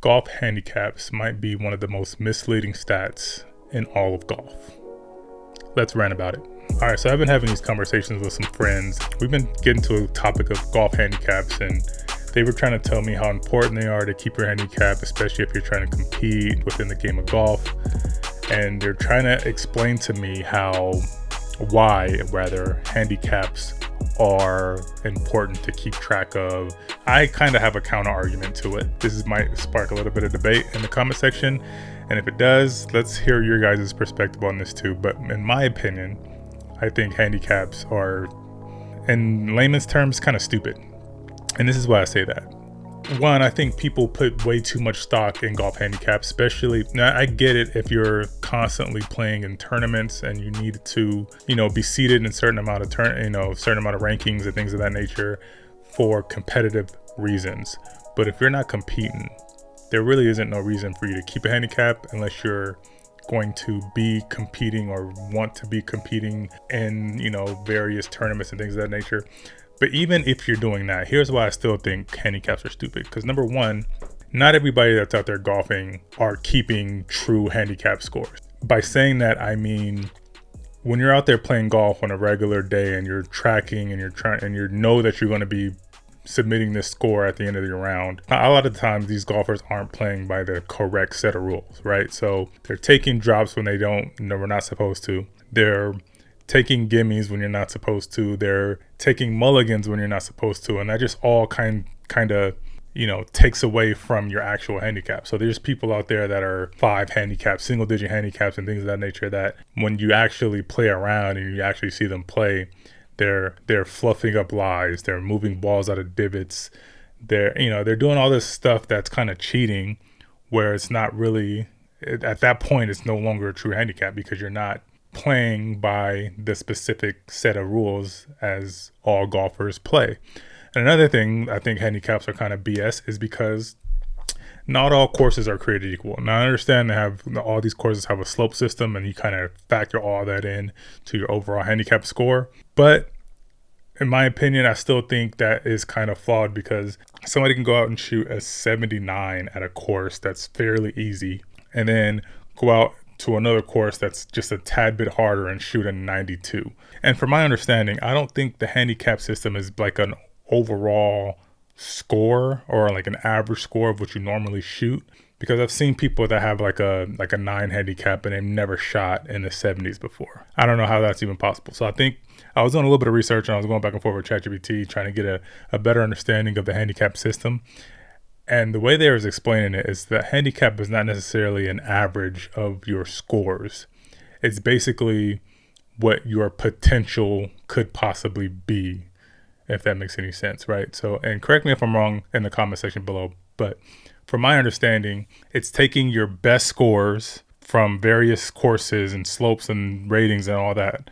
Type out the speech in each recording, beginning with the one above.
golf handicaps might be one of the most misleading stats in all of golf. Let's rant about it. All right, so I've been having these conversations with some friends. We've been getting to a topic of golf handicaps, and they were trying to tell me how important they are to keep your handicap, especially if you're trying to compete within the game of golf. And they're trying to explain to me why handicaps are important to keep track of. I kind of have a counter argument to it. This might spark a little bit of debate in the comment section, and if it does, let's hear your guys' perspective on this too. But in my opinion, I think handicaps are, in layman's terms, kind of stupid. And this is why I say that. One, I think people put way too much stock in golf handicaps, especially. Now, I get it if you're constantly playing in tournaments and you need to, be seated in a certain amount of certain amount of rankings and things of that nature for competitive reasons. But if you're not competing, there really isn't no reason for you to keep a handicap unless you're going to be competing or want to be competing in, various tournaments and things of that nature. But even if you're doing that, here's why I still think handicaps are stupid. Because number one, not everybody that's out there golfing are keeping true handicap scores. By saying that, I mean, when you're out there playing golf on a regular day and you're tracking and you know that you're going to be submitting this score at the end of your round, a lot of the times these golfers aren't playing by the correct set of rules, right? So they're taking drops when we're not supposed to. They're taking gimmies when you're not supposed to. They're taking mulligans when you're not supposed to. And that just all kind of, takes away from your actual handicap. So there's people out there that are 5 handicaps, single digit handicaps and things of that nature that when you actually play around and you actually see them play, they're fluffing up lies. They're moving balls out of divots. They're doing all this stuff that's kind of cheating, where it's not really, at that point, it's no longer a true handicap because you're not playing by the specific set of rules as all golfers play. And another thing I think handicaps are kind of BS is because not all courses are created equal. Now I understand all these courses have a slope system and you kind of factor all that in to your overall handicap score. But in my opinion, I still think that is kind of flawed because somebody can go out and shoot a 79 at a course that's fairly easy and then go out to another course that's just a tad bit harder and shoot a 92. And from my understanding, I don't think the handicap system is like an overall score or like an average score of what you normally shoot, because I've seen people that have like a 9 handicap and they've never shot in the 70s before. I don't know how that's even possible. So I think I was doing a little bit of research and I was going back and forth with ChatGPT trying to get a better understanding of the handicap system. And the way they was explaining it is that handicap is not necessarily an average of your scores. It's basically what your potential could possibly be, if that makes any sense, right? So, and correct me if I'm wrong in the comment section below, but from my understanding, it's taking your best scores from various courses and slopes and ratings and all that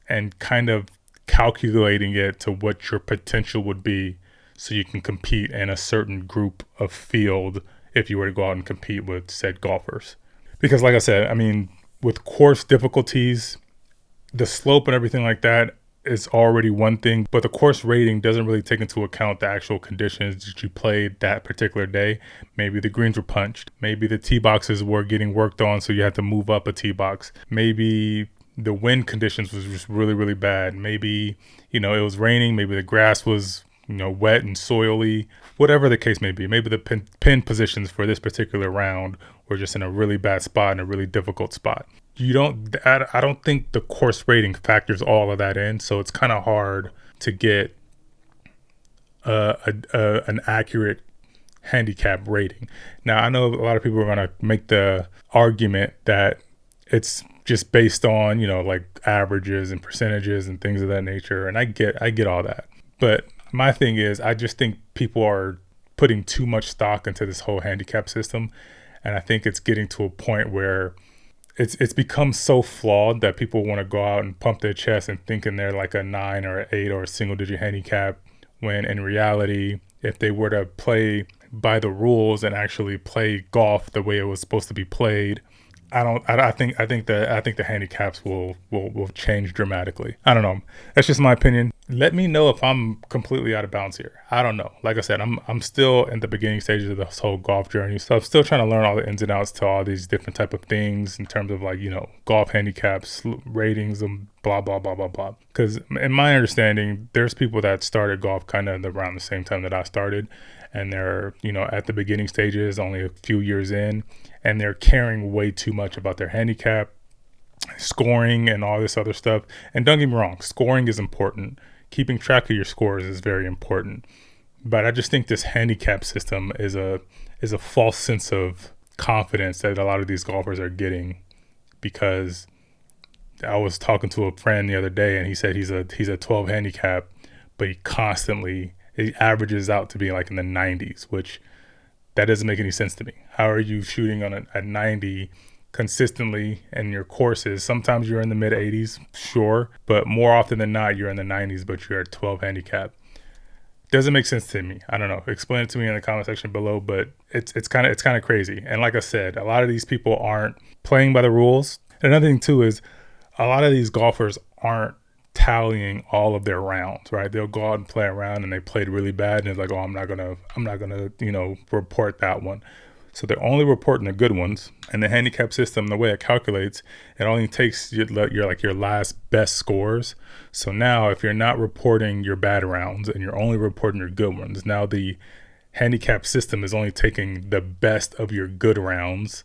and kind of calculating it to what your potential would be, so you can compete in a certain group of field if you were to go out and compete with said golfers. Because like I said, I mean, with course difficulties, the slope and everything like that is already one thing, but the course rating doesn't really take into account the actual conditions that you played that particular day. Maybe the greens were punched. Maybe the tee boxes were getting worked on, so you had to move up a tee box. Maybe the wind conditions was just really, really bad. Maybe, it was raining. Maybe the grass was wet and soily, whatever the case may be. Maybe the pin positions for this particular round were just in a really bad spot and a really difficult spot. I don't think the course rating factors all of that in, so it's kind of hard to get an accurate handicap rating. Now, I know a lot of people are going to make the argument that it's just based on, like averages and percentages and things of that nature, and I get all that. But my thing is, I just think people are putting too much stock into this whole handicap system. And I think it's getting to a point where it's become so flawed that people want to go out and pump their chest and thinking they're like a 9 or an 8 or a single digit handicap, when in reality, if they were to play by the rules and actually play golf the way it was supposed to be played, I think the handicaps will change dramatically. I don't know. That's just my opinion. Let me know if I'm completely out of bounds here. I don't know. Like I said, I'm still in the beginning stages of this whole golf journey. So I'm still trying to learn all the ins and outs to all these different type of things in terms of like, golf handicaps, ratings, and blah, blah, blah, blah, blah. Because in my understanding, there's people that started golf kind of around the same time that I started. And they're, at the beginning stages, only a few years in, and they're caring way too much about their handicap, scoring, and all this other stuff. And don't get me wrong, scoring is important. Keeping track of your scores is very important. But I just think this handicap system is a false sense of confidence that a lot of these golfers are getting, because I was talking to a friend the other day and he said he's a 12 handicap, but he averages out to be like in the 90s, which that doesn't make any sense to me. How are you shooting on a 90 consistently in your courses? Sometimes you're in the mid 80s, sure, but more often than not you're in the 90s, but you're at 12 handicap. Doesn't make sense to me. I don't know. Explain it to me in the comment section below, but it's kind of crazy. And like I said, a lot of these people aren't playing by the rules. And another thing too is a lot of these golfers aren't tallying all of their rounds, right? They'll go out and play around and they played really bad and it's like, oh, I'm not gonna report that one. So they're only reporting the good ones. And the handicap system, the way it calculates, it only takes your last best scores. So now if you're not reporting your bad rounds and you're only reporting your good ones, now the handicap system is only taking the best of your good rounds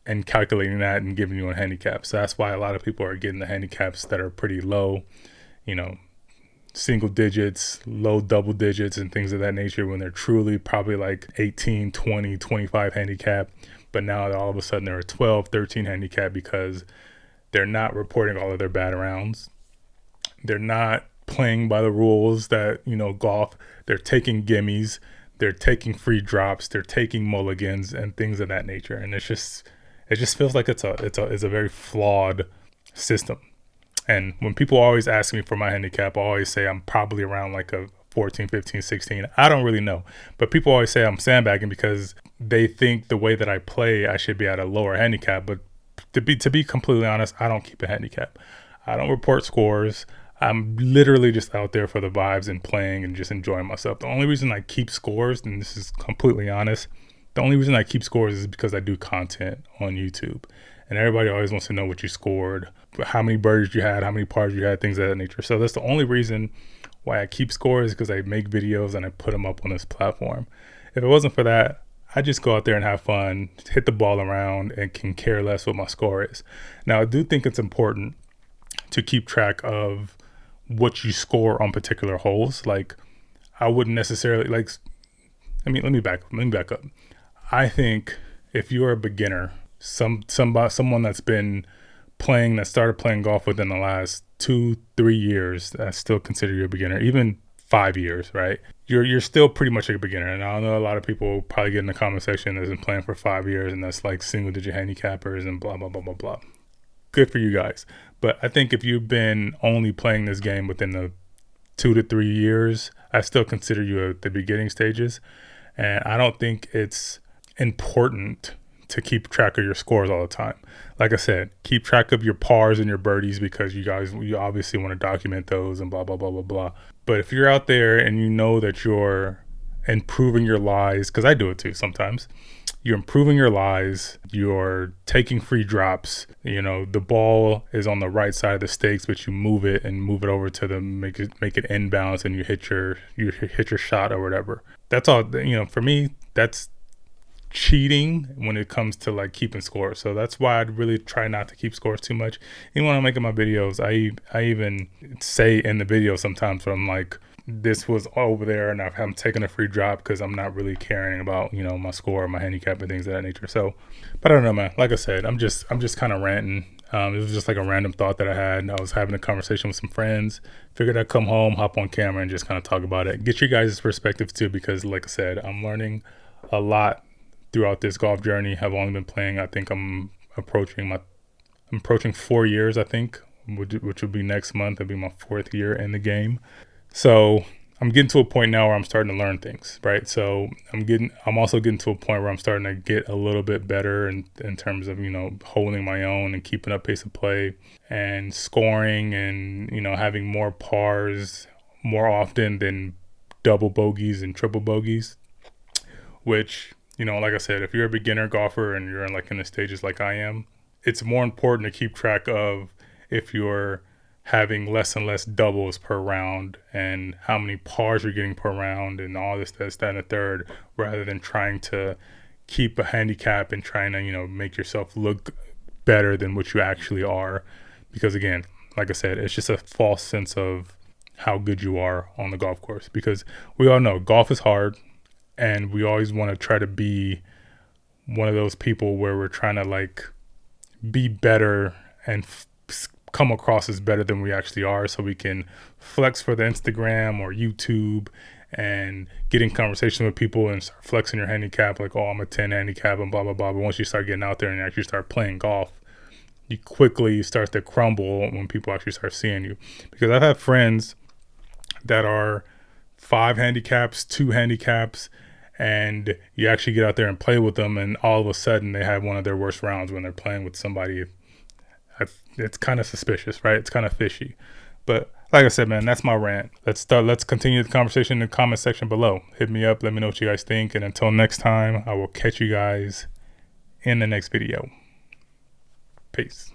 and calculating that and giving you a handicap. So that's why a lot of people are getting the handicaps that are pretty low, single digits, low double digits, and things of that nature, when they're truly probably like 18, 20, 25 handicap. But now all of a sudden they're a 12, 13 handicap because they're not reporting all of their bad rounds. They're not playing by the rules that, golf. They're taking gimmies. They're taking free drops. They're taking mulligans and things of that nature. And it just feels like it's a very flawed system. And when people always ask me for my handicap, I always say I'm probably around like a 14, 15, 16. I don't really know. But people always say I'm sandbagging because they think the way that I play, I should be at a lower handicap. But to be completely honest, I don't keep a handicap. I don't report scores. I'm literally just out there for the vibes and playing and just enjoying myself. The only reason I keep scores, and this is completely honest, the only reason I keep scores is because I do content on YouTube. And everybody always wants to know what you scored, how many birdies you had, how many pars you had, things of that nature. So that's the only reason why I keep scores, because I make videos and I put them up on this platform. If it wasn't for that, I just go out there and have fun, hit the ball around, and can care less what my score is. Now, I do think it's important to keep track of what you score on particular holes. Like, I wouldn't necessarily let me back up. I think if you're a beginner, someone that's been playing, that started playing golf within the last 2-3 years, I still consider you a beginner. Even 5 years, right? You're still pretty much a beginner. And I know a lot of people probably get in the comment section that's been playing for 5 years and that's like single digit handicappers and blah, blah, blah, blah, blah. Good for you guys. But I think if you've been only playing this game within the 2 to 3 years, I still consider you at the beginning stages. And I don't think it's important to keep track of your scores all the time. Like I said, keep track of your pars and your birdies because you obviously want to document those and blah, blah, blah, blah, blah. But if you're out there and you know that you're improving your lies, because I do it too sometimes, you're improving your lies, you're taking free drops, the ball is on the right side of the stakes, but you move it over to the make it inbounds and you hit your shot or whatever. That's all, for me, that's cheating when it comes to like keeping scores. So that's why I'd really try not to keep scores too much. Even when I'm making my videos, I even say in the video sometimes where I'm like, this was over there and I'm taking a free drop because I'm not really caring about, my score, my handicap and things of that nature. So, but I don't know, man. Like I said, I'm just kind of ranting. It was just like a random thought that I had. I was having a conversation with some friends, figured I'd come home, hop on camera and just kind of talk about it. Get your guys' perspectives too, because like I said, I'm learning a lot throughout this golf journey. I've only been playing, I think I'm approaching 4 years, I think, which will be next month. It'll be my 4th year in the game. So I'm getting to a point now where I'm starting to learn things, right? So I'm also getting to a point where I'm starting to get a little bit better in terms of, holding my own and keeping up pace of play and scoring and, having more pars more often than double bogeys and triple bogeys, which, you know, like I said, if you're a beginner golfer and you're in the stages like I am, it's more important to keep track of if you're having less and less doubles per round and how many pars you're getting per round and all this, that, and the third, rather than trying to keep a handicap and trying to, you know, make yourself look better than what you actually are. Because again, like I said, it's just a false sense of how good you are on the golf course, because we all know golf is hard and we always want to try to be one of those people where we're trying to be better and come across as better than we actually are, so we can flex for the Instagram or YouTube and get in conversation with people and start flexing your handicap, like, oh, I'm a 10 handicap and blah blah blah. But once you start getting out there and actually start playing golf, you quickly start to crumble when people actually start seeing you. Because I've had friends that are 5 handicaps, 2 handicaps, and you actually get out there and play with them, and all of a sudden they have one of their worst rounds when they're playing with somebody. It's kind of suspicious, right? It's kind of fishy. But like I said, man, that's my rant. Let's continue the conversation in the comment section below. Hit me up, let me know what you guys think, and until next time, I will catch you guys in the next video. Peace.